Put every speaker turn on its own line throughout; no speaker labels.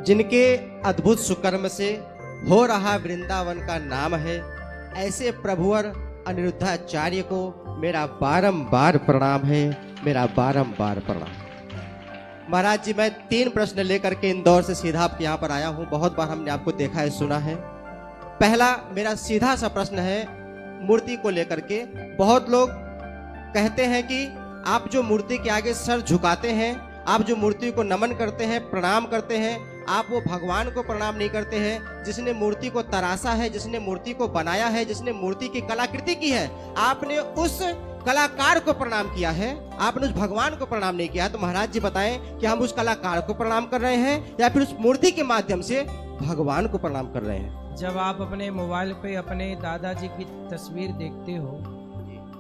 जिनके अद्भुत सुकर्म से हो रहा वृंदावन का नाम है, ऐसे प्रभुवर अनिरुद्धाचार्य को मेरा बारंबार प्रणाम है, मेरा बारंबार प्रणाम। महाराज जी, मैं 3 प्रश्न लेकर के इंदौर से सीधा आपके यहाँ पर आया हूँ। बहुत बार हमने आपको देखा है, सुना है। पहला मेरा सीधा सा प्रश्न है मूर्ति को लेकर के। बहुत लोग कहते हैं कि आप जो मूर्ति के आगे सर झुकाते हैं, आप जो मूर्ति को नमन करते हैं, प्रणाम करते हैं, आप वो भगवान को प्रणाम नहीं करते हैं जिसने मूर्ति को तराशा है, जिसने मूर्ति को बनाया है, जिसने मूर्ति की कलाकृति की है। आपने उस कलाकार को प्रणाम किया है, आपने उस भगवान को प्रणाम नहीं किया है। तो महाराज जी बताएं कि हम उस कलाकार को प्रणाम कर रहे हैं या फिर उस मूर्ति के माध्यम से भगवान को प्रणाम कर रहे हैं?
जब आप अपने मोबाइल पे अपने दादाजी की तस्वीर देखते हो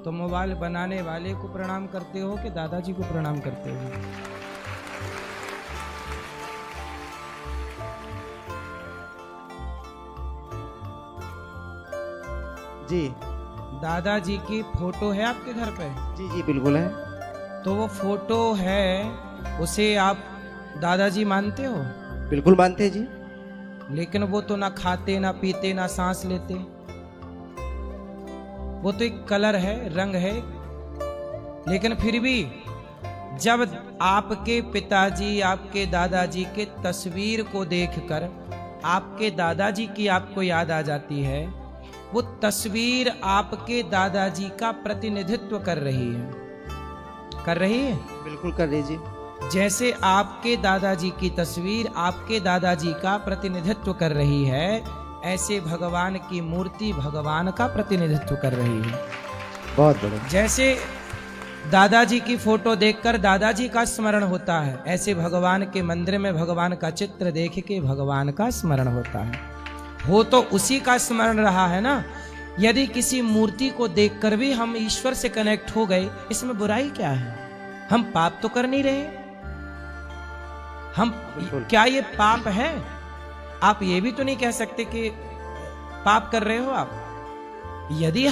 तो मोबाइल बनाने वाले को प्रणाम करते हो कि दादाजी को प्रणाम करते हो?
जी
दादाजी की फोटो है आपके घर पे?
जी जी बिल्कुल है।
तो वो फोटो है, उसे आप दादाजी मानते हो?
बिल्कुल मानते हैं जी।
लेकिन वो तो ना खाते, ना पीते, ना सांस लेते। वो तो एक कलर है, रंग है। लेकिन फिर भी जब आपके पिताजी, आपके दादाजी के तस्वीर को देखकर आपके दादाजी की आपको याद आ जाती है, वो तस्वीर आपके दादाजी का प्रतिनिधित्व कर रही है। कर रही है?
बिल्कुल कर रही जी।
जैसे आपके दादाजी की तस्वीर आपके दादाजी का प्रतिनिधित्व कर रही है, ऐसे भगवान की मूर्ति भगवान का प्रतिनिधित्व कर रही है।
बहुत बढ़िया।
जैसे दादाजी की फोटो देखकर दादाजी का स्मरण होता है, ऐसे भगवान के मंदिर में भगवान का चित्र देख के भगवान का स्मरण होता है। हो तो उसी का स्मरण रहा है ना। यदि किसी मूर्ति को देखकर भी हम ईश्वर से कनेक्ट हो गए, इसमें बुराई क्या है? हम पाप तो कर नहीं रहे। हम क्या ये पाप है? आप ये भी तो नहीं कह सकते कि पाप कर रहे हो आप। यदि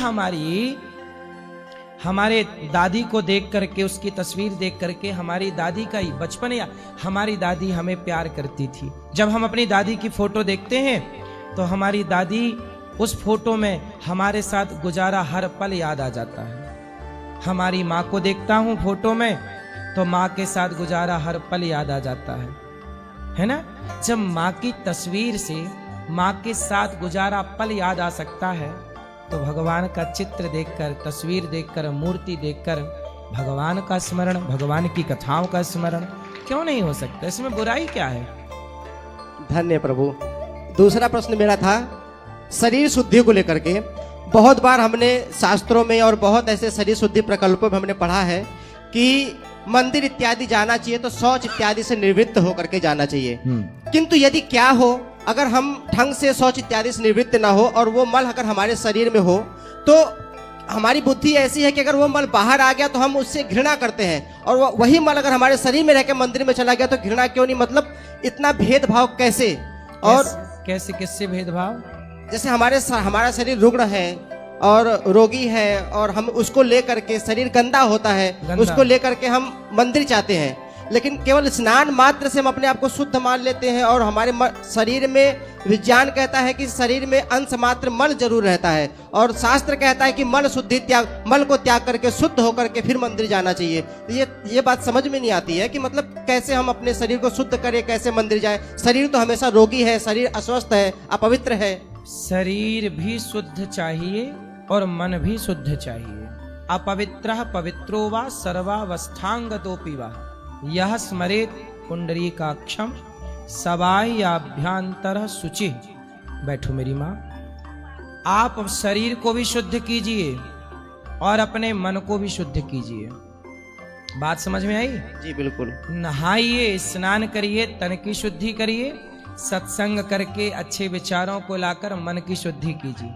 हमारे दादी को देख करके, उसकी तस्वीर देख करके हमारी दादी का बचपन, या हमारी दादी हमें प्यार करती थी, जब हम अपनी दादी की फोटो देखते हैं तो हमारी दादी, उस फोटो में हमारे साथ गुजारा हर पल याद आ जाता है। हमारी माँ को देखता हूँ फोटो में तो माँ के साथ गुजारा हर पल याद आ जाता है ना। जब माँ की तस्वीर से माँ के साथ गुजारा पल याद आ सकता है तो भगवान का चित्र देखकर, तस्वीर देखकर, मूर्ति देखकर भगवान का स्मरण, भगवान की कथाओं का स्मरण क्यों नहीं हो सकता? इसमें बुराई क्या है?
धन्य प्रभु। दूसरा प्रश्न मेरा था शरीर शुद्धि को लेकर के। बहुत बार हमने शास्त्रों में और बहुत ऐसे शरीर शुद्धि प्रकल्पों में हमने पढ़ा है कि मंदिर इत्यादि जाना चाहिए तो शौच इत्यादि से निवृत्त होकर के जाना चाहिए। किंतु यदि क्या हो, अगर हम ढंग से शौच इत्यादि से निवृत्त ना हो और वो मल अगर हमारे शरीर में हो, तो हमारी बुद्धि ऐसी है कि अगर वो मल बाहर आ गया तो हम उससे घृणा करते हैं, और वही मल अगर हमारे शरीर में रह के मंदिर में चला गया तो घृणा क्यों नहीं? मतलब इतना भेदभाव कैसे? और
कैसे, किससे भेदभाव?
जैसे हमारा शरीर रुग्ण है और रोगी है और हम उसको लेकर के, शरीर गंदा होता है, उसको लेकर के हम मंदिर चाहते हैं, लेकिन केवल स्नान मात्र से हम अपने आप को शुद्ध मान लेते हैं। और हमारे शरीर में विज्ञान कहता है कि शरीर में अंश मात्र मल जरूर रहता है, और शास्त्र कहता है कि मल शुद्धि त्याग, मल को त्याग करके शुद्ध होकर के फिर मंदिर जाना चाहिए। ये बात समझ में नहीं आती है कि मतलब कैसे हम अपने शरीर को शुद्ध करें, कैसे मंदिर जाए? शरीर तो हमेशा रोगी है, शरीर अस्वस्थ है, अपवित्र है।
शरीर भी शुद्ध चाहिए और मन भी शुद्ध चाहिए। अपवित्रः पवित्रो वा सर्वावस्थांगतोऽपि वा यह स्मरेत पुंडरीकाक्षम सबाह्याभ्यंतरः शुचिः। बैठो मेरी माँ। आप शरीर को भी शुद्ध कीजिए और अपने मन को भी शुद्ध कीजिए। बात समझ में आई?
जी बिल्कुल।
नहाइए, स्नान करिए, तन की शुद्धि करिए, सत्संग करके अच्छे विचारों को लाकर मन की शुद्धि कीजिए।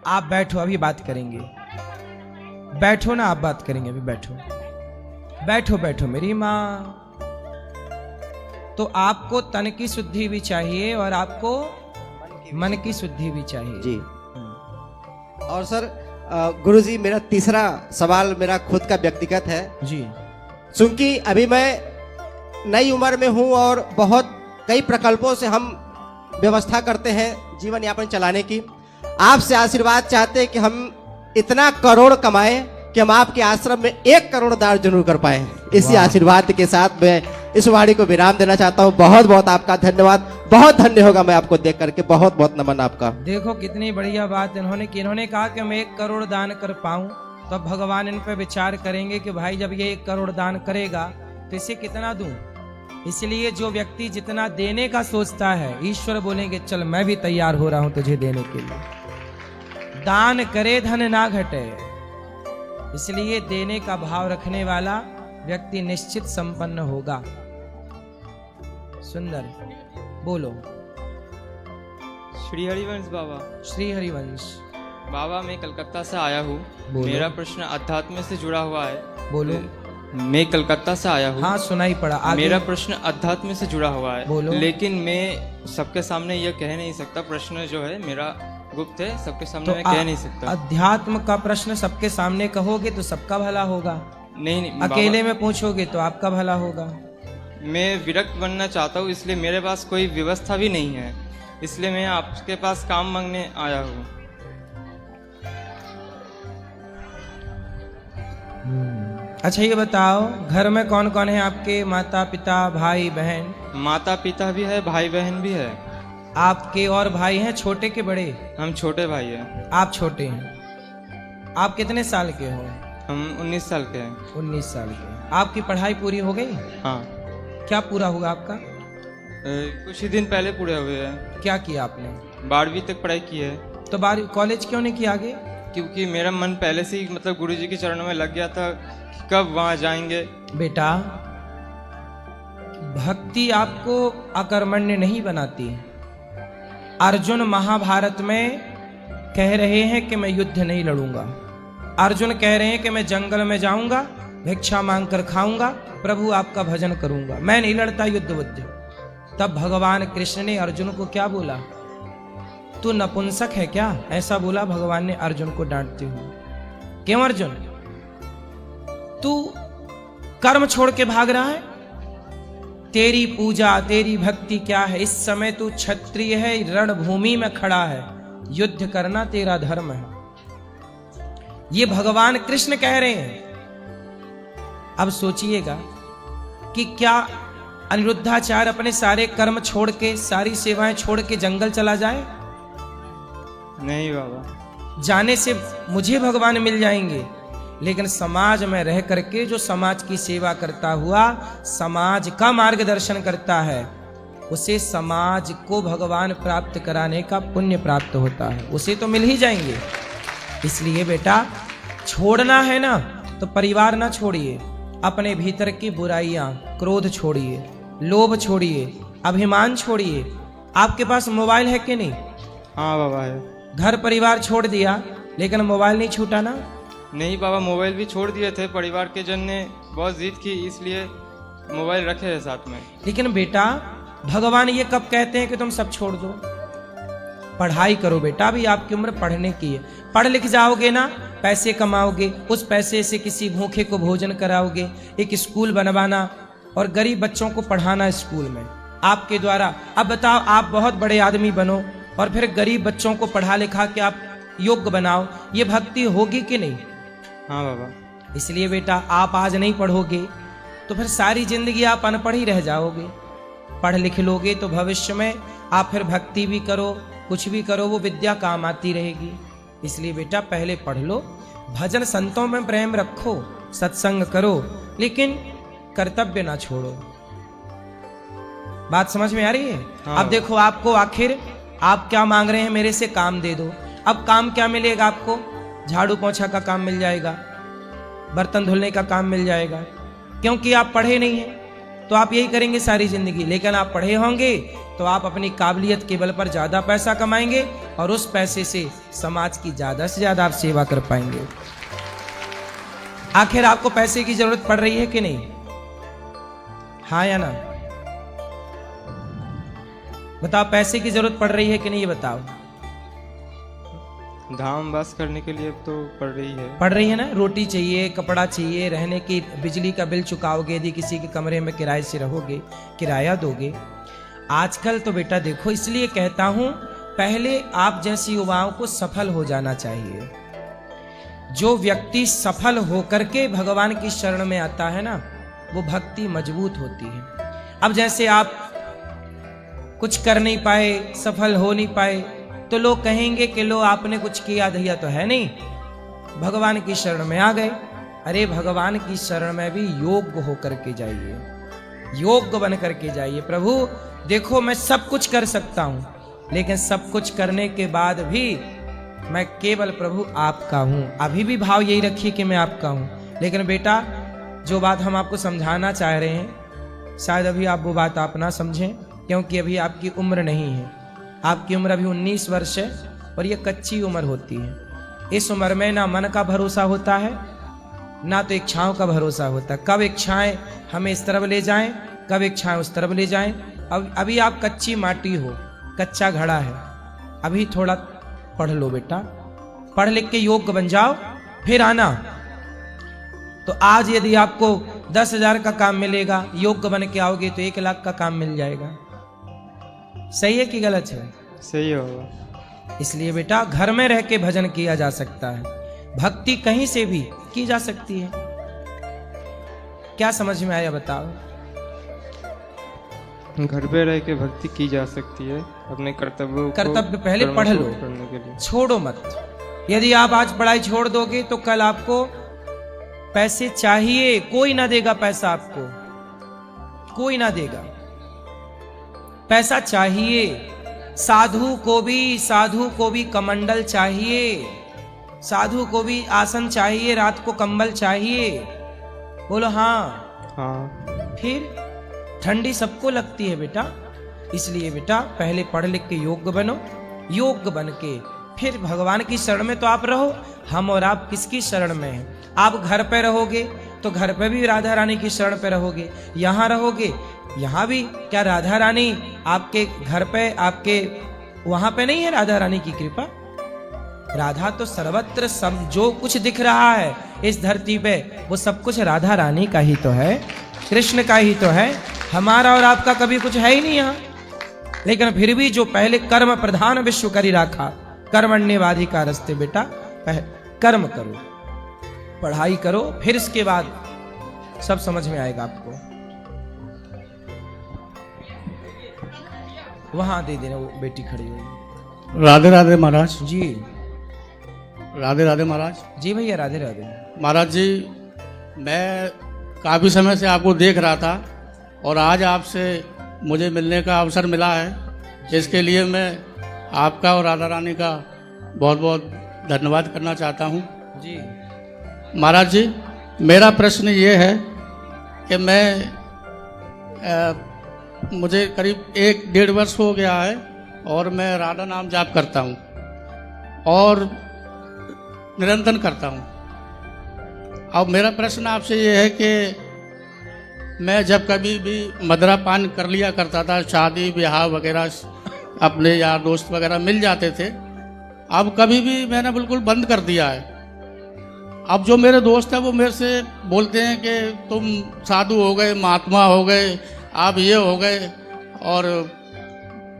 आप बैठो, अभी बात करेंगे। बैठो ना, आप बात करेंगे, अभी बैठो बैठो बैठो मेरी माँ। तो आपको तन की शुद्धि भी चाहिए और आपको मन की शुद्धि भी चाहिए
जी। और सर गुरुजी, मेरा तीसरा सवाल मेरा खुद का व्यक्तिगत है
जी।
क्योंकि अभी मैं नई उम्र में हूँ और बहुत कई प्रकल्पों से हम व्यवस्था करते हैं जीवन यापन चलाने की। आपसे आशीर्वाद चाहते हैं कि हम इतना करोड़ कमाएं कि हम आपके आश्रम में 1 करोड़ दान जरूर कर पाए। इसी आशीर्वाद के साथ मैं इस वाणी को विराम देना चाहता हूँ। बहुत बहुत आपका धन्यवाद। बहुत धन्य होगा मैं आपको देख करके। बहुत बहुत नमन आपका।
देखो कितनी बढ़िया बात इन्होंने की। इन्होंने कहा कि मैं 1 करोड़ दान कर पाऊं, तो भगवान इन पे विचार करेंगे कि भाई जब ये 1 करोड़ दान करेगा तो इसे कितना दूं। इसलिए जो व्यक्ति जितना देने का सोचता है, ईश्वर बोलेंगे चल मैं भी तैयार हो रहा हूं तुझे देने के लिए। दान करे धन ना घटे। इसलिए देने का भाव रखने वाला व्यक्ति निश्चित संपन्न होगा। सुंदर बोलो।
श्री हरिवंश बाबा।
श्री हरिवंश
बाबा मैं कलकत्ता से आया हूँ।
बोलो।
मेरा प्रश्न अध्यात्म से जुड़ा हुआ है।
बोलो।
मैं कलकत्ता से आया हूँ।
हाँ सुनाई पड़ा। आगे।
मेरा प्रश्न अध्यात्म से जुड़ा हुआ है।
बोलो।
लेकिन मैं सबके सामने यह कह नहीं सकता। प्रश्न जो है मेरा गुप्त है, सबके सामने
तो
मैं कह नहीं सकता।
अध्यात्म का प्रश्न सबके सामने कहोगे तो सबका भला होगा।
नहीं
अकेले में पूछोगे तो आपका भला होगा।
मैं विरक्त बनना चाहता हूँ, इसलिए मेरे पास कोई व्यवस्था भी नहीं है। इसलिए मैं आपके पास काम मांगने आया हूँ।
अच्छा ये बताओ, घर में कौन कौन है आपके? माता पिता भाई बहन?
माता पिता भी है, भाई बहन भी है।
आपके और भाई हैं छोटे के बड़े?
हम छोटे भाई हैं।
आप छोटे हैं। आप कितने साल के हो?
हम 19 साल के हैं।
19 साल के। आपकी पढ़ाई पूरी हो गई?
हाँ।
क्या पूरा हुआ आपका?
कुछ ही दिन पहले पूरे हुए हैं।
क्या किया आपने?
12वीं तक पढ़ाई की है।
तो 12वीं कॉलेज क्यों नहीं किया आगे?
क्योंकि मेरा मन पहले से ही मतलब गुरुजी के चरणों में लग गया था कि कब वहाँ जाएंगे।
बेटा भक्ति आपको अकर्मण्य नहीं बनाती। अर्जुन महाभारत में कह रहे हैं कि मैं युद्ध नहीं लड़ूंगा। अर्जुन कह रहे हैं कि मैं जंगल में जाऊंगा, भिक्षा मांग कर खाऊंगा, प्रभु आपका भजन करूंगा, मैं नहीं लड़ता युद्ध बुद्ध। तब भगवान कृष्ण ने अर्जुन को क्या बोला? तू नपुंसक है क्या? ऐसा बोला भगवान ने अर्जुन को डांटते हुए। क्यों अर्जुन, तू कर्म छोड़ के भाग रहा है? तेरी पूजा तेरी भक्ति क्या है? इस समय तू क्षत्रिय है, रणभूमि में खड़ा है, युद्ध करना तेरा धर्म है। ये भगवान कृष्ण कह रहे हैं। अब सोचिएगा कि क्या अनिरुद्धाचार्य अपने सारे कर्म छोड़ के, सारी सेवाएं छोड़ के जंगल चला जाए?
नहीं बाबा।
जाने से मुझे भगवान मिल जाएंगे, लेकिन समाज में रह करके जो समाज की सेवा करता हुआ समाज का मार्गदर्शन करता है, उसे समाज को भगवान प्राप्त कराने का पुण्य प्राप्त होता है, उसे तो मिल ही जाएंगे। इसलिए बेटा छोड़ना है ना तो परिवार ना छोड़िए, अपने भीतर की बुराइयां, क्रोध छोड़िए, लोभ छोड़िए, अभिमान छोड़िए। आपके पास मोबाइल है कि नहीं?
हाँ बाबा है।
घर परिवार छोड़ दिया लेकिन मोबाइल नहीं छूटा ना?
नहीं बाबा, मोबाइल भी छोड़ दिए थे। परिवार के जन ने बहुत जिद की, इसलिए मोबाइल रखे हैं साथ में।
लेकिन बेटा भगवान ये कब कहते हैं कि तुम सब छोड़ दो? पढ़ाई करो बेटा, अभी आपकी उम्र पढ़ने की है। पढ़ लिख जाओगे ना, पैसे कमाओगे, उस पैसे से किसी भूखे को भोजन कराओगे, एक स्कूल बनवाना और गरीब बच्चों को पढ़ाना स्कूल में आपके द्वारा। अब बताओ, आप बहुत बड़े आदमी बनो और फिर गरीब बच्चों को पढ़ा लिखा के आप योग्य बनाओ, ये भक्ति होगी कि नहीं?
हाँ बाबा।
इसलिए बेटा आप आज नहीं पढ़ोगे तो फिर सारी जिंदगी आप अनपढ़ ही रह जाओगे। पढ़ लिख लोगे तो भविष्य में आप फिर भक्ति भी करो, कुछ भी करो, वो विद्या काम आती रहेगी। इसलिए बेटा पहले पढ़ लो, भजन संतों में प्रेम रखो, सत्संग करो, लेकिन कर्तव्य ना छोड़ो। बात समझ में आ रही है?
हाँ।
अब देखो, आपको आखिर आप क्या मांग रहे हैं? मेरे से काम दे दो। अब काम क्या मिलेगा आपको? झाड़ू पोछा का काम मिल जाएगा, बर्तन धुलने का काम मिल जाएगा, क्योंकि आप पढ़े नहीं हैं। तो आप यही करेंगे सारी जिंदगी। लेकिन आप पढ़े होंगे तो आप अपनी काबिलियत के बल पर ज्यादा पैसा कमाएंगे और उस पैसे से समाज की ज्यादा से ज्यादा आप सेवा कर पाएंगे। आखिर आपको पैसे की जरूरत पड़ रही है कि नहीं? हाँ या ना? बताओ, पैसे की जरूरत पड़ रही है कि नहीं, ये बताओ।
धाम वास करने के लिए तो पड़ रही है।
पड़ रही है ना? रोटी चाहिए, कपड़ा चाहिए, रहने की, बिजली का बिल चुकाओगे, यदि किसी के कमरे में किराए से रहोगे, किराया दोगे। आजकल तो बेटा देखो, इसलिए कहता हूं पहले आप जैसी युवाओं को सफल हो जाना चाहिए। जो व्यक्ति सफल होकर के भगवान की शरण में आता है ना, वो भक्ति मजबूत होती है। अब जैसे आप कुछ कर नहीं पाए, सफल हो नहीं पाए, तो लोग कहेंगे कि लो आपने कुछ किया धैया तो है नहीं, भगवान की शरण में आ गए। अरे भगवान की शरण में भी योग्य होकर के जाइए, योग्य बन करके जाइए। प्रभु देखो मैं सब कुछ कर सकता हूं, लेकिन सब कुछ करने के बाद भी मैं केवल प्रभु आपका हूं। अभी भी भाव यही रखिए कि मैं आपका हूं। लेकिन बेटा जो बात हम आपको समझाना चाह रहे हैं, शायद अभी आप वो बात आप ना समझें, क्योंकि अभी आपकी उम्र नहीं है। आपकी उम्र अभी 19 वर्ष है और ये कच्ची उम्र होती है। इस उम्र में ना मन का भरोसा होता है, ना तो इच्छाओं का भरोसा होता। कब इच्छाएं हमें इस तरफ ले जाएं, कब इच्छाएं उस तरफ ले जाएं। अब अभी आप कच्ची माटी हो, कच्चा घड़ा है। अभी थोड़ा पढ़ लो बेटा, पढ़ लिख के योग्य बन जाओ, फिर आना। तो आज यदि आपको 10,000 का काम मिलेगा, योग्य बन के आओगे तो 1 लाख का काम मिल जाएगा। सही है कि गलत है?
सही होगा।
इसलिए बेटा घर में रह के भजन किया जा सकता है, भक्ति कहीं से भी की जा सकती है। क्या समझ में आया बताओ?
घर पे रह के भक्ति की जा सकती है, अपने
कर्तव्य पहले पढ़ लो,
करने के लिए
छोड़ो मत। यदि आप आज पढ़ाई छोड़ दोगे तो कल आपको पैसे चाहिए, कोई ना देगा पैसा आपको, कोई ना देगा पैसा। चाहिए साधु को भी कमंडल चाहिए, साधु को भी आसन चाहिए, रात को कंबल चाहिए। बोलो हाँ।
हाँ।
फिर ठंडी सबको लगती है बेटा। इसलिए बेटा पहले पढ़ लिख के योग्य बनो, योग्य बन के फिर भगवान की शरण में तो आप रहो। हम और आप किसकी शरण में हैं? आप घर पे रहोगे तो घर पे भी राधा रानी की शरण पे रहोगे, यहाँ रहोगे यहाँ भी। क्या राधा रानी आपके घर पे, आपके वहां पे नहीं है राधा रानी की कृपा? राधा तो सर्वत्र, सब जो कुछ दिख रहा है इस धरती पे वो सब कुछ राधा रानी का ही तो है, कृष्ण का ही तो है। हमारा और आपका कभी कुछ है ही नहीं यहाँ। लेकिन फिर भी जो पहले कर्म प्रधान विश्व करी राखा, कर्मण्यवादी का रास्ते बेटा, कर्म करो, पढ़ाई करो, फिर इसके बाद सब समझ में आएगा आपको। वहां दे देना, वो बेटी खड़ी हुई।
राधे राधे महाराज
जी।
राधे राधे महाराज
जी भैया राधे राधे।
महाराज जी, मैं काफ़ी समय से आपको देख रहा था और आज आपसे मुझे मिलने का अवसर मिला है, जिसके लिए मैं आपका और राधा रानी का बहुत बहुत धन्यवाद करना चाहता हूँ।
जी
महाराज जी, मेरा प्रश्न ये है कि मुझे करीब 1-1.5 वर्ष हो गया है और मैं राधा नाम जाप करता हूँ और निरंतर करता हूँ। अब मेरा प्रश्न आपसे ये है कि मैं जब कभी भी मदिरापान कर लिया करता था, शादी ब्याह वगैरह अपने यार दोस्त वगैरह मिल जाते थे, अब कभी भी मैंने बिल्कुल बंद कर दिया है। अब जो मेरे दोस्त हैं वो मेरे से बोलते हैं कि तुम साधु हो गए, महात्मा हो गए, आप ये हो गए और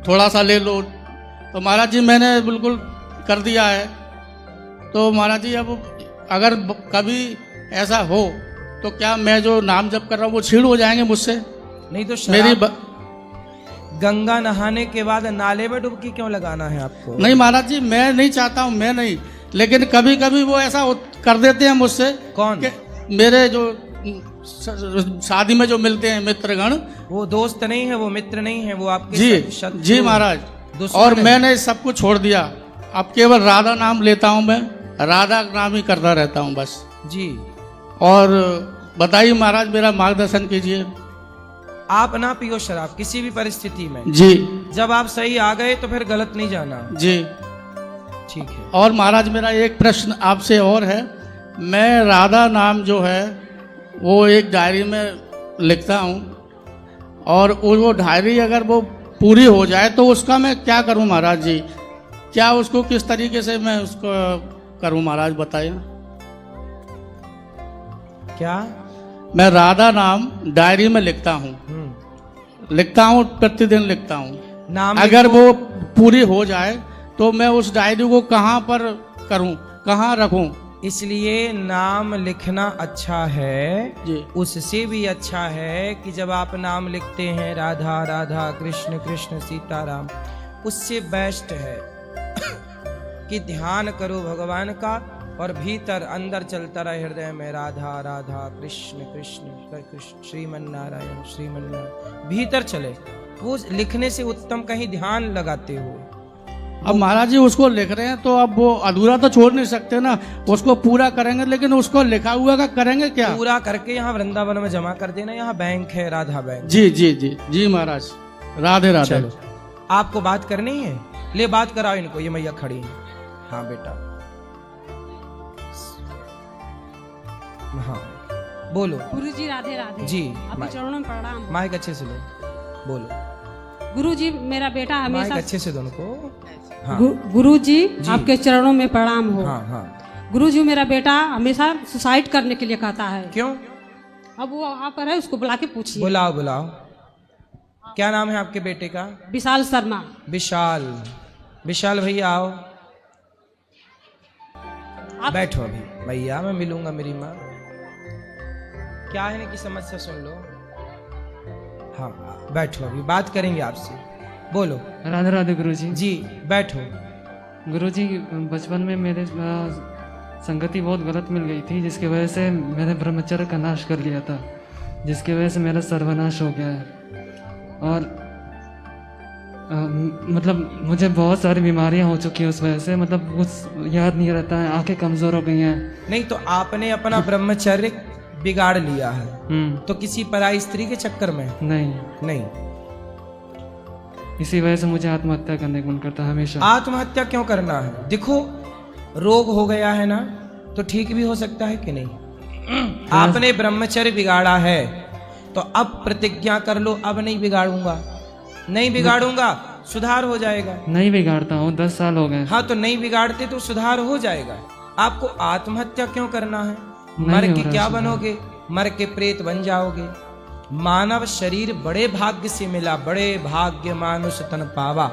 थोड़ा सा ले लो। तो महाराज जी मैंने बिल्कुल कर दिया है। तो महाराज जी अब अगर कभी ऐसा हो तो क्या मैं जो नाम जप कर रहा हूँ वो छीड़ हो जाएंगे मुझसे?
नहीं तो
मेरी
गंगा नहाने के बाद नाले में डुबकी क्यों लगाना है आपको?
नहीं महाराज जी, मैं नहीं चाहता हूँ, मैं नहीं, लेकिन कभी कभी वो ऐसा कर देते हैं मुझसे।
कौन?
मेरे जो शादी में जो मिलते हैं मित्रगण।
वो दोस्त नहीं है, वो मित्र नहीं है, वो आपके
जी जी महाराज। और मैंने सब कुछ छोड़ दिया, अब केवल राधा नाम लेता हूँ, मैं राधा नाम ही करता रहता हूँ बस।
जी।
और बताइए महाराज, मेरा मार्गदर्शन कीजिए।
आप ना पियो शराब किसी भी परिस्थिति में।
जी।
जब आप सही आ गए तो फिर गलत नहीं जाना।
जी
ठीक है।
और महाराज मेरा एक प्रश्न आपसे और है, मैं राधा नाम जो है वो एक डायरी में लिखता हूँ और वो डायरी अगर वो पूरी हो जाए तो उसका मैं क्या करूँ महाराज जी? क्या उसको किस तरीके से मैं उसको करूँ महाराज, बताइए।
क्या?
मैं राधा नाम डायरी में लिखता हूँ, लिखता हूँ, प्रतिदिन लिखता हूँ।
नाम
अगर
लिखो।
वो पूरी हो जाए तो मैं उस डायरी को कहाँ पर करूँ, कहाँ रखूँ?
इसलिए नाम लिखना अच्छा है।
जी।
उससे भी अच्छा है कि जब आप नाम लिखते हैं राधा राधा कृष्ण कृष्ण सीताराम, उससे बेस्ट है कि ध्यान करो भगवान का और भीतर अंदर चलता रहे हृदय में राधा राधा कृष्ण कृष्ण कृष्ण श्रीमन नारायण श्रीमन नारायण, भीतर चले। वो लिखने से उत्तम कहीं ध्यान लगाते हो।
अब महाराज जी उसको लिख रहे हैं तो अब वो अधूरा तो छोड़ नहीं सकते ना, उसको पूरा करेंगे, लेकिन उसको लिखा हुआ का करेंगे क्या?
पूरा करके यहाँ वृंदावन में जमा कर देना। यहाँ बैंक है, राधा बैंक।
जी जी जी जी महाराज, राधे राधे।
चलो, आपको बात करनी है, ले बात कराओ इनको। ये मैया खड़ी है। हाँ बेटा, हाँ बोलो।
गुरुजी राधे राधे
जी,
आपके
माइक।
चरणों में प्रणाम।
माइक अच्छे से लो, बोलो।
गुरुजी मेरा बेटा
माइक
हमेशा
अच्छे से दो उनको। हाँ
गुरुजी
जी।
आपके चरणों में प्रणाम हो।
हाँ हाँ।
गुरुजी मेरा बेटा हमेशा सुसाइड करने के लिए कहता है।
क्यों?
अब वो वहाँ पर है, उसको बुला के पूछिए।
बुलाओ बुलाओ। क्या नाम है आपके बेटे का?
विशाल शर्मा।
विशाल। विशाल भैया आओ,
आप
बैठो अभी। भैया मैं मिलूंगा मेरी माँ। क्या है इनकी समस्या सुन लो। हाँ बैठो, अभी बात करेंगे आपसे। बोलो।
राधे राधे गुरुजी।
जी बैठो।
गुरुजी बचपन में मेरे संगति बहुत गलत मिल गई थी, जिसकी वजह से मैंने ब्रह्मचर्य का नाश कर लिया था, जिसकी वजह से मेरा सर्वनाश हो गया है। और मतलब मुझे बहुत सारी बीमारियां हो चुकी हैं उस वजह से, मतलब कुछ याद नहीं रहता है, आंखें कमज़ोर हो गई हैं।
नहीं तो आपने अपना ब्रह्मचर्य बिगाड़ लिया है तो किसी पराई स्त्री के चक्कर में?
नहीं,
नहीं।
इसी वजह से मुझे आत्महत्या करने का मन करता है हमेशा।
आत्महत्या क्यों करना है? देखो, रोग हो गया है ना, तो ठीक भी हो सकता है कि नहीं? आपने ब्रह्मचर्य बिगाड़ा है तो अब प्रतिज्ञा कर लो, अब नहीं बिगाड़ूंगा, नहीं बिगाड़ूंगा, सुधार हो जाएगा।
नहीं बिगाड़ता हूँ, 10 साल हो गए।
हाँ तो नहीं बिगाड़ते तो सुधार हो जाएगा। आपको आत्महत्या क्यों करना है?
नहीं
मर
हो
के
रहा
क्या
सुधार।
बनोगे? मर के प्रेत बन जाओगे। मानव शरीर बड़े भाग्य से मिला, बड़े भाग्य मानुष तन पावा।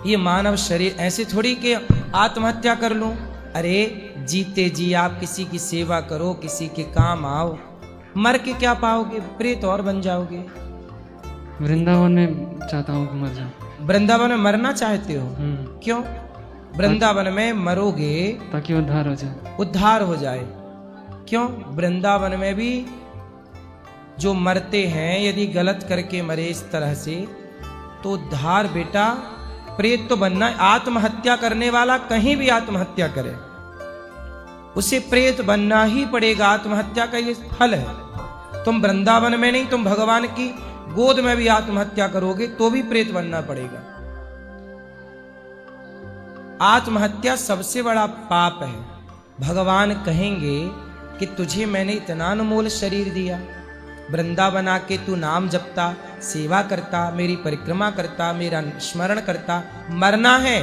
ये मानव शरीर ऐसे थोड़ी कि आत्महत्या कर लूं। अरे जीते जी आप किसी की सेवा करो, किसी के काम आओ। मर के क्या पाओगे? प्रेत और बन जाओगे।
वृंदावन में चाहता हूँ कि मर जाऊँ।
वृंदावन में मरना चाहते हो? क्यों? वृंदावन में मरोगे
ताकि उद्धार हो जाए।
उद्धार हो जाए। क्यों? वृंदावन में भी जो मरते हैं, यदि गलत करके मरे इस तरह से, तो उद्धार बेटा, प्रेत तो बनना। आत्महत्या करने वाला कहीं भी आत्महत्या करे, उसे प्रेत बनना ही पड़ेगा। आत्महत्या का ये फल है। तुम वृंदावन में नहीं, तुम भगवान की गोद में भी आत्महत्या करोगे तो भी प्रेत बनना पड़ेगा। आत्महत्या सबसे बड़ा पाप है। भगवान कहेंगे कि तुझे मैंने इतना अनमोल शरीर दिया, वृंदावन आके तू नाम जपता, सेवा करता, मेरी परिक्रमा करता, मेरा स्मरण करता। मरना है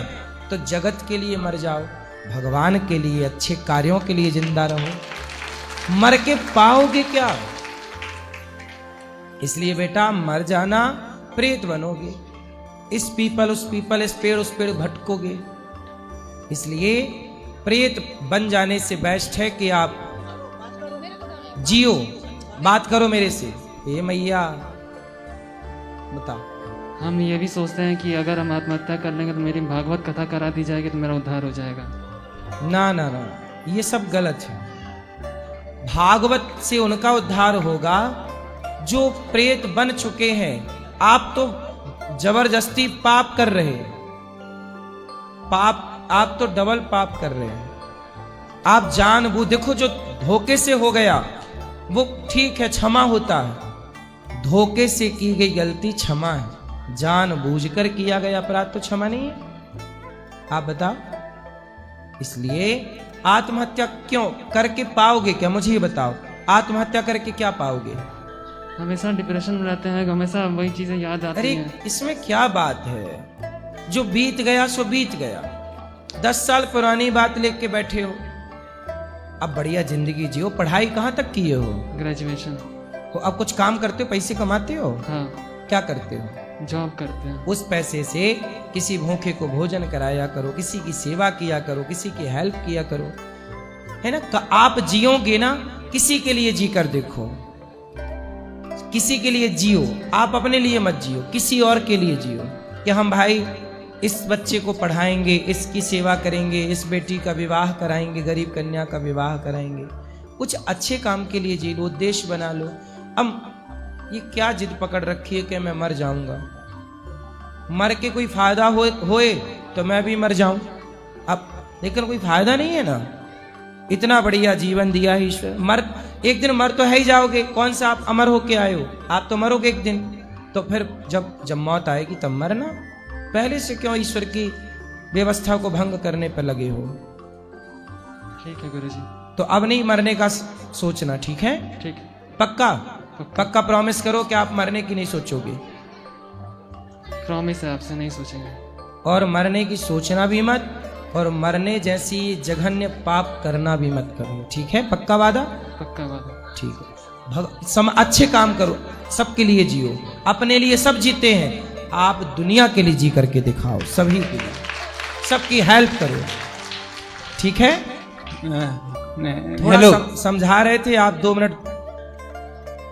तो जगत के लिए मर जाओ, भगवान के लिए, अच्छे कार्यों के लिए जिंदा रहो। मर के पाओगे क्या? इसलिए बेटा मर जाना, प्रेत बनोगे। इस पीपल उस पीपल, इस पेड़ भटकोगे। इसलिए प्रेत बन जाने से बेस्ट है कि आप जियो। बात करो मेरे से। ये मैया बताओ।
हम ये भी सोचते हैं कि अगर हम आत्महत्या कर लेंगे तो मेरी भागवत कथा करा दी जाएगी तो मेरा उद्धार हो जाएगा।
ना ना ना, ये सब गलत है। भागवत से उनका उद्धार होगा जो प्रेत बन चुके हैं। आप तो जबरदस्ती पाप कर रहे हैं। पाप, आप तो डबल पाप कर रहे हैं। आप जानबूझ, देखो जो धोखे से हो गया वो ठीक है, क्षमा होता है। धोखे से की गई गलती क्षमा है, जानबूझकर किया गया अपराध तो क्षमा नहीं है। आप बताओ। इसलिए आत्महत्या क्यों करके पाओगे क्या? मुझे ये बताओ, आत्महत्या करके क्या पाओगे?
हमेशा डिप्रेशन में रहते हैं, हमेशा वही चीजें याद आती
अरे
हैं।
इसमें क्या बात है? जो बीत गया सो बीत गया। 10 साल पुरानी बात लेके बैठे हो। अब बढ़िया जिंदगी जियो। पढ़ाई कहाँ तक किए हो?
ग्रेजुएशन।
तो अब कुछ काम करते हो, पैसे कमाते हो?
हाँ,
क्या करते हो?
जॉब करते हैं।
उस पैसे से किसी भूखे को भोजन कराया करो, किसी की सेवा किया करो, किसी की हेल्प किया करो, है ना। आप जियोगे ना, किसी के लिए जी कर देखो, किसी के लिए जियो, आप अपने लिए मत जियो, किसी और के लिए जियो कि हम भाई इस बच्चे को पढ़ाएंगे, इसकी सेवा करेंगे, इस बेटी का विवाह कराएंगे, गरीब कन्या का विवाह कराएंगे। कुछ अच्छे काम के लिए जी लो, उद्देश्य बना लो। अब ये क्या जिद पकड़ रखी है कि मैं मर जाऊंगा, मर के कोई फायदा होए तो मैं भी मर जाऊं। अब लेकिन कोई फायदा नहीं है ना, इतना बढ़िया जीवन दिया है ईश्वर। एक दिन मर तो है ही जाओगे, कौन सा आप अमर होके आए हो, आप तो मरोगे एक दिन। तो फिर जब मौत आएगी तब मरना, पहले से क्यों ईश्वर की व्यवस्था को भंग करने पर लगे हो।
ठीक है गुरुजी।
तो अब नहीं मरने का सोचना, ठीक है?
ठीक है।
पक्का पक्का प्रॉमिस करो कि आप मरने की नहीं सोचोगे।
प्रॉमिस है, आपसे नहीं सोचेंगे।
और मरने की सोचना भी मत, और मरने जैसी जघन्य पाप करना भी मत करो, ठीक है? पक्का वादा?
पक्का वादा।
ठीक है। अच्छे काम करो, सबके लिए जियो, अपने लिए सब जीते हैं, आप दुनिया के लिए जी करके दिखाओ, सभी के लिए, सबकी हेल्प करो, ठीक है?
हेलो,
समझा रहे थे आप, 2 मिनट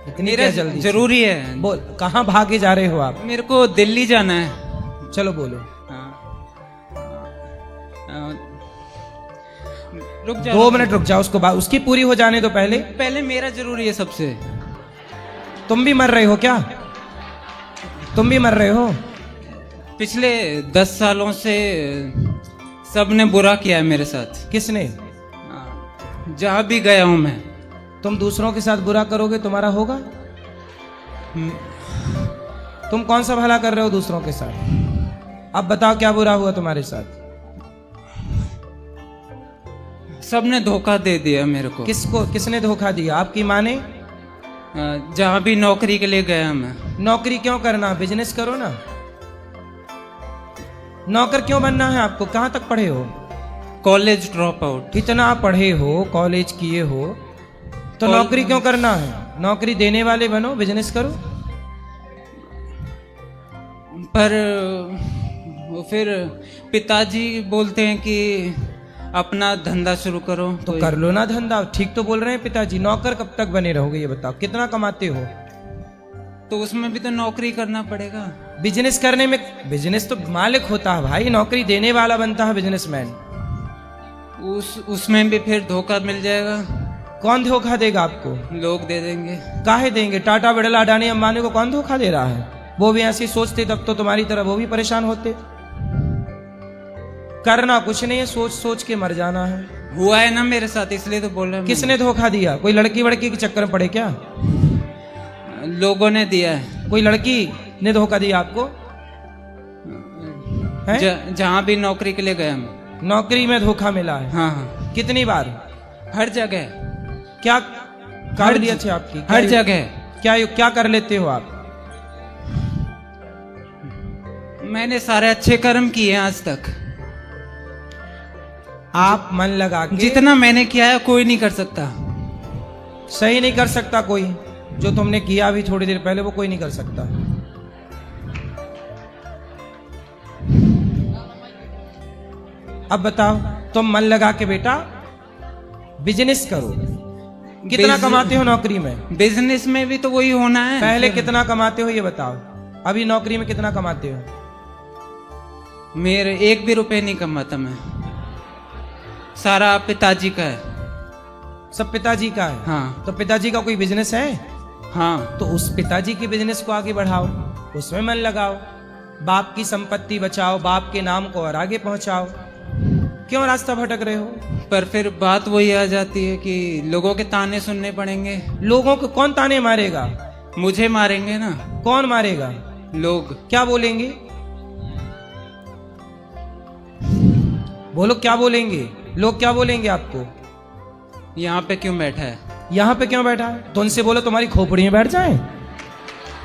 इतनी क्या जल्दी?
जरूरी है।
बोल, कहाँ भागे जा रहे हो आप?
मेरे को दिल्ली जाना है।
चलो बोलो।
रुक जाओ,
2 मिनट रुक जाओ, उसको उसकी पूरी हो जाने दो पहले।
पहले मेरा जरूरी है सबसे।
तुम भी मर रहे हो क्या? तुम भी मर रहे हो?
पिछले 10 सालों से सबने बुरा किया है मेरे साथ।
किसने?
जहां भी गया हूं मैं।
तुम दूसरों के साथ बुरा करोगे तुम्हारा होगा? तुम कौन सा भला कर रहे हो दूसरों के साथ? अब बताओ क्या बुरा हुआ तुम्हारे साथ?
सबने धोखा दे दिया मेरे को।
किसको? किसने धोखा दिया? आपकी माँ ने?
जहां भी नौकरी के लिए गया मैं।
नौकरी क्यों करना, बिजनेस करो ना। नौकर क्यों बनना है आपको? कहाँ तक पढ़े हो?
College drop out.
इतना पढ़े हो, कॉलेज किए हो, तो नौकरी क्यों करना है? नौकरी देने वाले बनो, बिजनेस करो।
पर वो फिर पिताजी बोलते हैं कि अपना धंधा शुरू करो।
तो कर लो ना धंधा, ठीक तो बोल रहे हैं पिताजी। नौकर कब तक बने रहोगे ये बताओ? कितना कमाते हो?
तो उसमें भी तो नौकरी करना पड़ेगा।
बिजनेस करने में, बिजनेस तो मालिक होता है भाई, नौकरी देने वाला बनता है बिजनेसमैन।
उसमें भी फिर धोखा मिल जाएगा।
कौन धोखा देगा आपको?
लोग दे देंगे।
काहे देंगे? टाटा, बिड़ला, अडानी, अंबानी को कौन धोखा दे रहा है? वो भी ऐसे सोचते तब तो तुम्हारी तरह वो भी परेशान होते। करना कुछ नहीं है, सोच सोच के मर जाना है।
हुआ है ना मेरे साथ, इसलिए तो बोल रहा हूं।
किसने धोखा दिया? कोई लड़की वड़की के चक्कर में पड़े क्या?
लोगों ने दिया है।
कोई लड़की ने धोखा दिया आपको?
जहां भी नौकरी के लिए गया मैं।
नौकरी में धोखा मिला है?
हाँ हाँ।
कितनी बार?
हर जगह।
क्या काबिलियत है आपकी?
हर जगह।
क्या कर लेते हो आप?
मैंने सारे अच्छे कर्म किए हैं आज तक।
आप मन लगा के,
जितना मैंने किया है कोई नहीं कर सकता।
सही नहीं कर सकता कोई। जो तुमने किया अभी थोड़ी देर पहले वो कोई नहीं कर सकता। अब बताओ, तुम मन लगा के बेटा बिजनेस करो। कितना कमाते हो नौकरी में?
बिजनेस में भी तो वही होना है।
पहले कितना कमाते हो ये बताओ, अभी नौकरी में कितना कमाते हो?
मेरे 1 भी रुपए नहीं कमाता मैं। सारा पिताजी का है।
सब पिताजी का है?
हाँ।
तो पिताजी का कोई बिजनेस है?
हाँ।
तो उस पिताजी के बिजनेस को आगे बढ़ाओ, उसमें मन लगाओ, बाप की संपत्ति बचाओ, बाप के नाम को और आगे पहुंचाओ। क्यों रास्ता भटक रहे हो?
पर फिर बात वही आ जाती है कि लोगों के ताने सुनने पड़ेंगे।
लोगों को कौन ताने मारेगा?
मुझे मारेंगे ना।
कौन मारेगा?
लोग।
क्या बोलेंगे? बोलो, क्या बोलेंगे लोग? क्या बोलेंगे आपको?
यहाँ पे क्यों बैठा है?
यहाँ पे क्यों बैठा है? तो उनसे बोलो तुम्हारी खोपड़ी में बैठ जाए।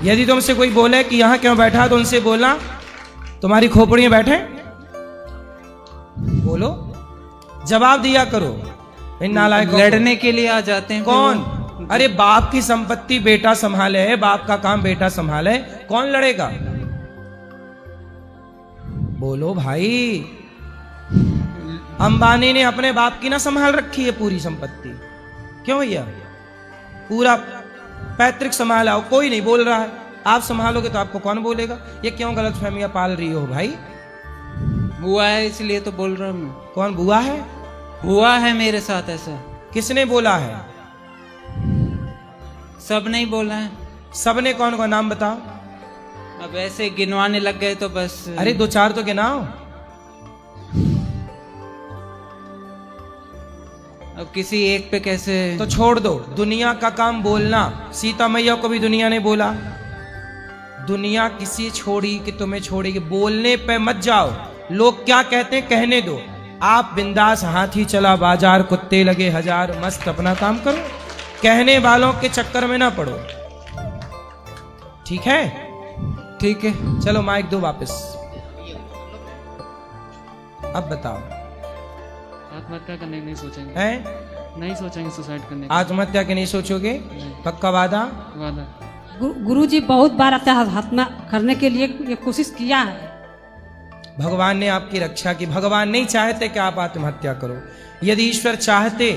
यदि तुमसे कोई बोले कि यहाँ क्यों बैठा है, तो उनसे बोलना तुम्हारी खोपड़ी में बैठे। बोलो, जवाब दिया करो। इन नालायकों को।
लड़ने के लिए आ जाते हैं।
कौन? अरे बाप की संपत्ति बेटा संभाले है, बाप का काम बेटा संभाले, कौन लड़ेगा? बोलो भाई। अंबानी ने अपने बाप की ना संभाल रखी है पूरी संपत्ति, क्यों भैया? पूरा पैतृक संभाला, कोई नहीं बोल रहा है। आप संभालोगे तो आपको कौन बोलेगा? ये क्यों गलत फहमियां पाल रही हो भाई?
हुआ है इसलिए तो बोल रहा हूँ मैं।
कौन बुआ है?
हुआ है मेरे साथ ऐसा।
किसने बोला है?
सब नहीं बोला है।
सबने कौन कौन नाम बताओ?
अब ऐसे गिनवाने लग गए तो बस।
अरे दो चार तो गिनाओ।
अब किसी एक पे कैसे?
तो छोड़ दो, दुनिया का काम बोलना। सीता मैया को भी दुनिया ने बोला, दुनिया किसी छोड़ी कि तुम्हें छोड़ेगी, बोलने पे मत जाओ। लोग क्या कहते हैं कहने दो। आप बिंदास हाथी चला बाजार, कुत्ते लगे हजार, मस्त अपना काम करो, कहने वालों के चक्कर में ना पड़ो। ठीक है?
ठीक है।
चलो माइक दो वापस। अब बताओ।
आत्महत्या करने की नहीं सोचेंगे,
हैं?
नहीं सोचेंगे सुसाइड करने की।
आत्महत्या के नहीं सोचोगे? पक्का वादा?
वादा।
गुरुजी बहुत बार आत्महत्या करने के लिए ये कोशिश किया है।
भगवान ने आपकी रक्षा की। भगवान नहीं चाहते कि आप आत्महत्या करो। यदि ईश्वर चाहते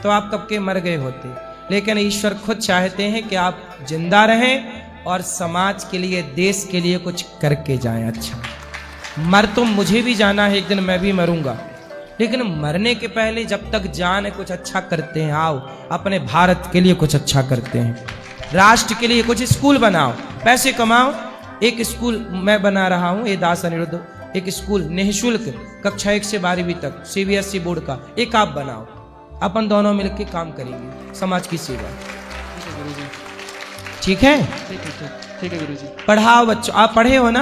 तो आप कब के मर गए होते, लेकिन ईश्वर खुद चाहते हैं कि आप जिंदा रहें और समाज के लिए, देश के लिए कुछ करके जाएं। अच्छा, मर तो मुझे भी जाना है, एक दिन मैं भी मरूंगा, लेकिन मरने के पहले जब तक जान है कुछ अच्छा करते हैं। आओ अपने भारत के लिए कुछ अच्छा करते हैं, राष्ट्र के लिए कुछ स्कूल बनाओ, पैसे कमाओ। एक स्कूल मैं बना रहा हूं, ये दास अनिरुद्ध, एक स्कूल निःशुल्क कक्षा 1 से 12वीं तक CBSE बोर्ड का, एक आप बनाओ। अपन दोनों मिलकर काम करेंगे समाज की सेवा। ठीक है?
ठीक है गुरुजी।
पढ़ाओ बच्चों। आप पढ़े हो ना?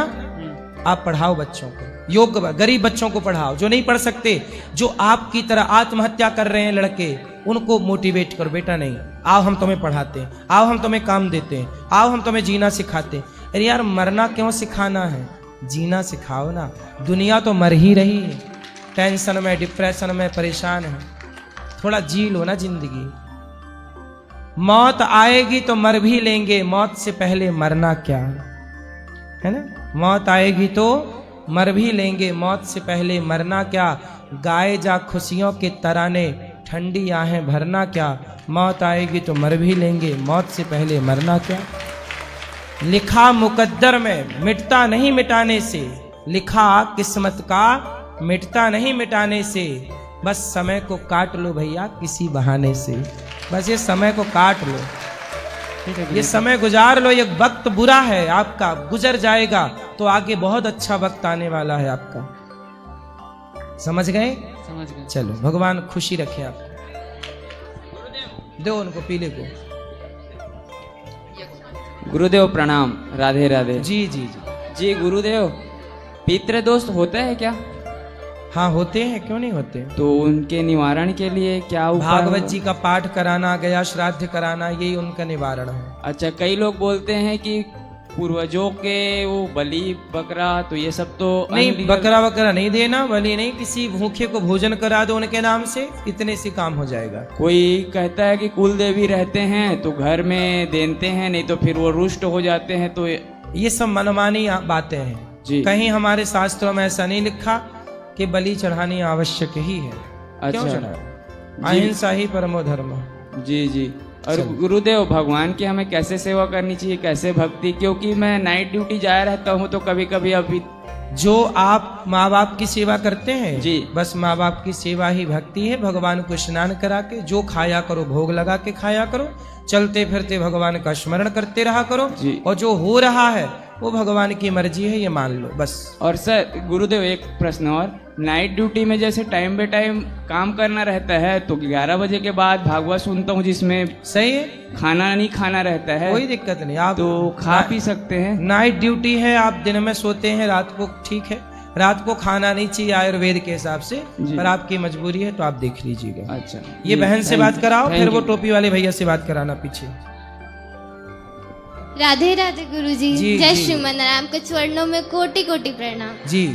आप पढ़ाओ बच्चों को, योग्य गरीब बच्चों को पढ़ाओ, जो नहीं पढ़ सकते, जो आपकी तरह आत्महत्या कर रहे हैं लड़के, उनको मोटिवेट करो। बेटा नहीं, आओ हम तुम्हें पढ़ाते हैं, आओ हम तुम्हें काम देते हैं, आओ हम तुम्हें जीना सिखाते हैं। अरे यार, मरना क्यों सिखाना है? जीना सिखाओ ना। दुनिया तो मर ही रही है, टेंशन में, डिप्रेशन में परेशान है। थोड़ा जी लो ना जिंदगी। मौत आएगी तो मर भी लेंगे, मौत से पहले मरना क्या है ना? मौत आएगी तो मर भी लेंगे, मौत से पहले मरना क्या? गाए जा खुशियों के तराने, ठंडी आहें भरना क्या? मौत आएगी तो मर भी लेंगे, मौत से पहले मरना क्या? लिखा मुकद्दर में, मिटता नहीं मिटाने से। लिखा किस्मत का, मिटता नहीं मिटाने से। बस समय को काट लो भैया किसी बहाने से। बस ये समय को काट लो, ये समय गुजार लो। ये वक्त बुरा है आपका, गुजर जाएगा तो आगे बहुत अच्छा वक्त आने वाला है आपका। समझ गए?
समझ गए।
चलो, भगवान खुशी रखे आपको। दो उनको पीले को।
गुरुदेव प्रणाम। राधे राधे।
जी जी जी
जी गुरुदेव, पितृ दोष होता है क्या?
हाँ होते हैं, क्यों नहीं होते।
तो उनके निवारण के लिए क्या उपाय?
भागवत जी का पाठ कराना, गया श्राद्ध कराना, यही उनका निवारण है।
अच्छा, कई लोग बोलते हैं कि पूर्वजों के वो बलि बकरा, तो ये सब तो
नहीं, बकरा वकरा नहीं देना, बलि नहीं, किसी भूखे को भोजन करा दो उनके नाम से, इतने से काम हो जाएगा।
कोई कहता है कि कुल देवी रहते हैं तो घर में देते हैं, नहीं तो फिर वो रुष्ट हो जाते हैं। तो
ये सब मनमानी बातें हैं
जी।
कहीं हमारे शास्त्रों में ऐसा नहीं लिखा कि बलि चढ़ानी आवश्यक ही है। क्यों
अच्छा
चढ़ाए? अहिंसा ही परमो धर्म।
जी जी। और गुरुदेव, भगवान की हमें कैसे सेवा करनी चाहिए, कैसे भक्ति? क्योंकि मैं नाइट ड्यूटी जाया रहता हूँ तो कभी कभी अभी
जो आप माँ बाप की सेवा करते हैं
जी,
बस माँ बाप की सेवा ही भक्ति है। भगवान को स्नान करा के जो खाया करो, भोग लगा के खाया करो, चलते फिरते भगवान का स्मरण करते रहा करो
जी।
और जो हो रहा है वो भगवान की मर्जी है, ये मान लो बस।
और सर गुरुदेव, एक प्रश्न और, नाइट ड्यूटी में जैसे टाइम बे टाइम काम करना रहता है तो 11 बजे के बाद भागवत सुनता हूँ जिसमें
सही है,
खाना नहीं खाना रहता है,
कोई दिक्कत नहीं। आप
तो खा पी सकते हैं।
नाइट ड्यूटी है, आप दिन में सोते हैं, रात को ठीक है, रात को खाना नहीं चाहिए आयुर्वेद के हिसाब से,
जी।
पर आपकी मजबूरी है तो आप देख लीजिएगा।
अच्छा,
ये बहन से बात कराओ, फिर वो
you.
टोपी वाले भैया से बात कराना पीछे।
राधे राधे गुरुजी।
जी,
जय
जी।
श्रीमन राम के चरणों में कोटि कोटि प्रणाम।
जी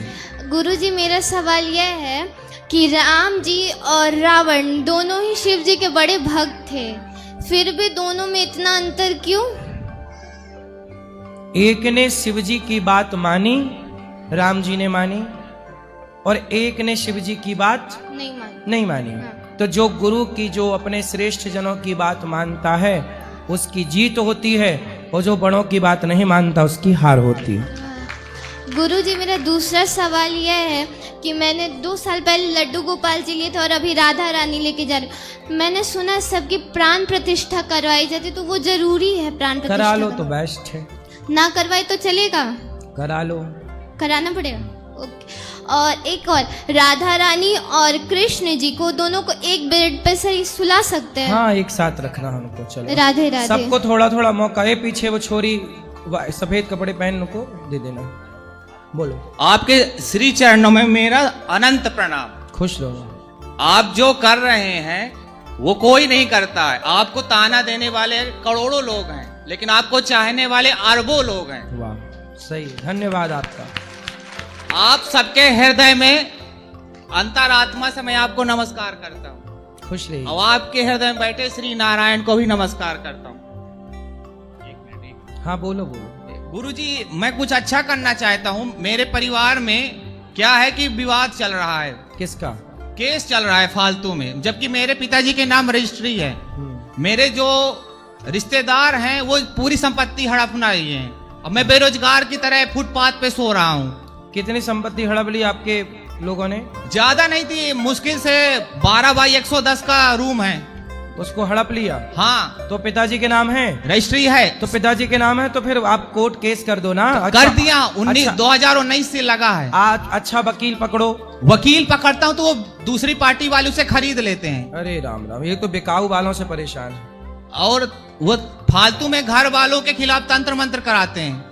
गुरुजी, मेरा सवाल यह है कि राम जी और रावण दोनों ही शिव जी के बड़े भक्त थे, फिर भी दोनों में इतना अंतर क्यों?
एक ने शिव जी की बात मानी, राम जी ने मानी, और एक ने शिव जी की बात
नहीं मान।
नहीं मानी।
हाँ।
तो जो गुरु की, जो अपने श्रेष्ठ जनों की बात मानता है उसकी जीत होती है, और जो बड़ों की बात नहीं मानता उसकी हार होती है।
गुरुजी मेरा दूसरा सवाल यह है कि मैंने 2 साल पहले लड्डू गोपाल जी लिए थे और अभी राधा रानी लेके जा रही। मैंने सुना सबकी प्राण प्रतिष्ठा करवाई जाती, तो वो जरूरी है प्राण प्रतिष्ठा?
करा लो तो बेस्ट है।
ना करवाए तो चलेगा?
करा लो।
कराना पड़ेगा। ओके। और एक और, राधा रानी और कृष्ण जी को दोनों को एक बेड पे सही सुला सकते हैं?
हाँ, एक साथ रखना हमको। चलो
राधे राधे।
सबको थोड़ा थोड़ा मौका है। पीछे वो छोरी सफेद कपड़े पहन को दे देना। बोलो।
आपके श्री चरणों में मेरा अनंत प्रणाम।
खुश रहो।
आप जो कर रहे हैं वो कोई नहीं करता है। आपको ताना देने वाले करोड़ों लोग हैं, लेकिन आपको चाहने वाले अरबों लोग हैं।
वाह, सही, धन्यवाद आपका।
आप सबके हृदय में अंतरात्मा से मैं आपको नमस्कार करता हूँ।
खुश रहिए।
और आपके हृदय में बैठे श्री नारायण को भी नमस्कार करता हूँ।
हाँ, बोलो बोलो।
गुरुजी, मैं कुछ अच्छा करना चाहता हूँ। मेरे परिवार में क्या है कि विवाद चल रहा है।
किसका?
केस चल रहा है फालतू में, जबकि मेरे पिताजी के नाम रजिस्ट्री है। मेरे जो रिश्तेदार हैं वो पूरी संपत्ति हड़पना रही है। अब मैं बेरोजगार की तरह फुटपाथ पे सो रहा हूँ।
कितनी संपत्ति हड़प ली आपके लोगों ने?
ज्यादा नहीं थी, मुश्किल से 12 बाई 110 का रूम है।
उसको हड़प लिया?
हाँ।
तो पिताजी के नाम है?
रजिस्ट्री है।
तो पिताजी के नाम है तो फिर आप कोर्ट केस कर दो ना।
कर दिया। 2019 से लगा है।
अच्छा वकील पकड़ो।
वकील पकड़ता हूँ तो वो दूसरी पार्टी वाले उसे खरीद लेते हैं।
अरे राम राम, ये तो बिकाऊ वालों से परेशान है।
और वो फालतू में घर वालों के खिलाफ तंत्र मंत्र कराते हैं।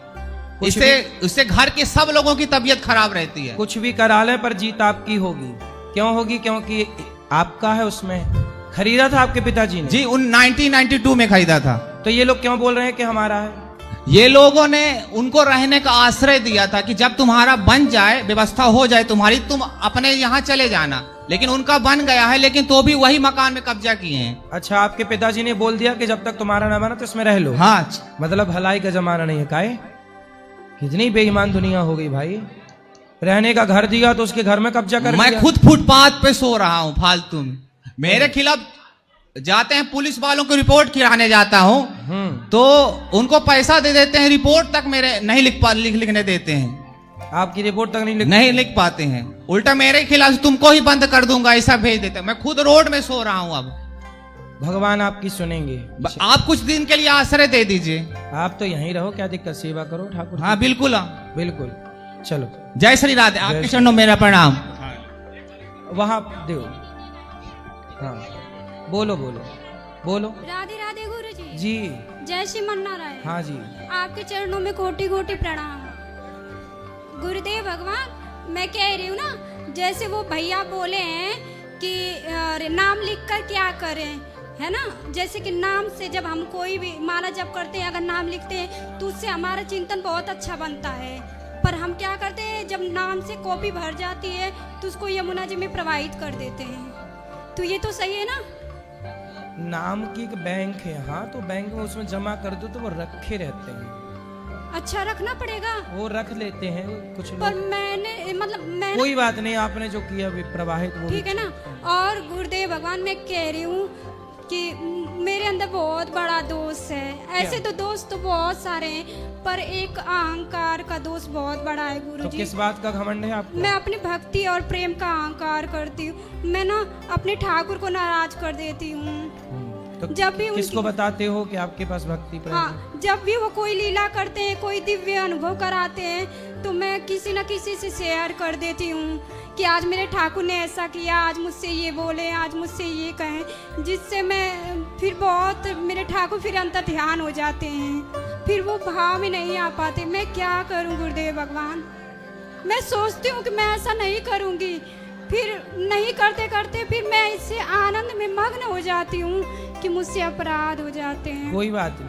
इससे घर के सब लोगों की तबीयत खराब रहती है।
कुछ भी करा ले पर जीत आपकी होगी। क्यों होगी? क्योंकि आपका है। उसमें खरीदा था आपके पिताजी ने?
जी, 1992 में खरीदा था।
तो ये लोग क्यों बोल रहे हैं कि हमारा है?
ये लोगों ने उनको रहने का आश्रय दिया था कि जब तुम्हारा बन जाए, व्यवस्था हो जाए तुम्हारी, तुम अपने यहाँ चले जाना। लेकिन उनका बन गया है, लेकिन तो भी वही मकान में कब्जा किए हैं।
अच्छा, आपके पिताजी ने बोल दिया कि जब तक तुम्हारा ना बना तो इसमें रह लो।
हाँ।
मतलब भलाई का जमाना नहीं है। काहे? कितनी बेईमान दुनिया हो गई भाई। रहने का घर दिया तो उसके घर में कब्जा कर
मैं
दिया।
खुद फुटपाथ पे सो रहा हूँ फालतू में। मेरे खिलाफ जाते हैं पुलिस वालों को रिपोर्ट कराने जाता हूँ तो उनको पैसा दे देते हैं, रिपोर्ट तक मेरे नहीं लिखने देते हैं।
आपकी रिपोर्ट तक
नहीं लिख पाते हैं। उल्टा मेरे खिलाफ तुमको ही बंद कर दूंगा ऐसा भेज देते हैं। मैं खुद रोड में सो रहा हूँ। अब
भगवान आपकी सुनेंगे।
आप कुछ दिन के लिए आश्रय दे दीजिए।
आप तो यहीं रहो, क्या दिक्कत? सेवा करो ठाकुर।
हाँ बिल्कुल,
बिल्कुल। चलो,
जय श्री राधे। आपके चरणों मेरा प्रणाम।
वहां दो। हाँ, बोलो बोलो बोलो।
राधे राधे गुरुजी।
जी,
जय श्री मन्नारायण।
हाँ जी।
आपके चरणों में कोटि कोटि प्रणाम। गुरुदेव भगवान, मैं कह रही हूँ ना, जैसे वो भैया बोले हैं कि नाम लिख कर क्या करें, है ना। जैसे कि नाम से जब हम कोई भी माला जप करते हैं, अगर नाम लिखते हैं तो उससे हमारा चिंतन बहुत अच्छा बनता है। पर हम क्या करते हैं, जब नाम से कॉपी भर जाती है तो उसको यमुना जी में प्रवाहित कर देते हैं। तो ये तो सही है ना?
नाम की एक बैंक है। हाँ, तो बैंक में उसमें जमा कर दो तो वो रखे रहते हैं।
अच्छा, रखना पड़ेगा?
वो रख लेते हैं कुछ लोग।
पर मैंने
कोई बात नहीं, आपने जो किया प्रवाहित वो
ठीक है ना। और गुरुदेव भगवान, मैं कह रही हूँ कि मेरे अंदर बहुत बड़ा दोष है। ऐसे तो दोस्त तो बहुत सारे हैं, पर एक अहंकार का दोष बहुत बड़ा है गुरुजी।
तो किस बात का घमंड है आपको?
मैं अपनी भक्ति और प्रेम का अहंकार करती हूँ। मैं ना अपने ठाकुर को नाराज कर देती हूँ।
तो
जब भी
किसको बताते हो कि आपके पास भक्ति प्रेम?
हाँ, जब भी वो कोई लीला करते हैं, कोई दिव्य अनुभव कराते हैं, तो मैं किसी न किसी से शेयर कर देती हूँ कि आज मेरे ठाकुर ने ऐसा किया, आज मुझसे ये बोले, आज मुझसे ये कहें, जिससे मैं फिर बहुत मेरे ठाकुर फिर अंतर ध्यान हो जाते हैं, फिर वो भाव में नहीं आ पाते। मैं क्या करूँ गुरुदेव भगवान? मैं सोचती हूँ कि मैं ऐसा नहीं करूँगी, फिर नहीं करते करते फिर मैं इससे आनंद में मग्न हो जाती हूँ कि मुझसे अपराध हो जाते हैं।
कोई बात नहीं,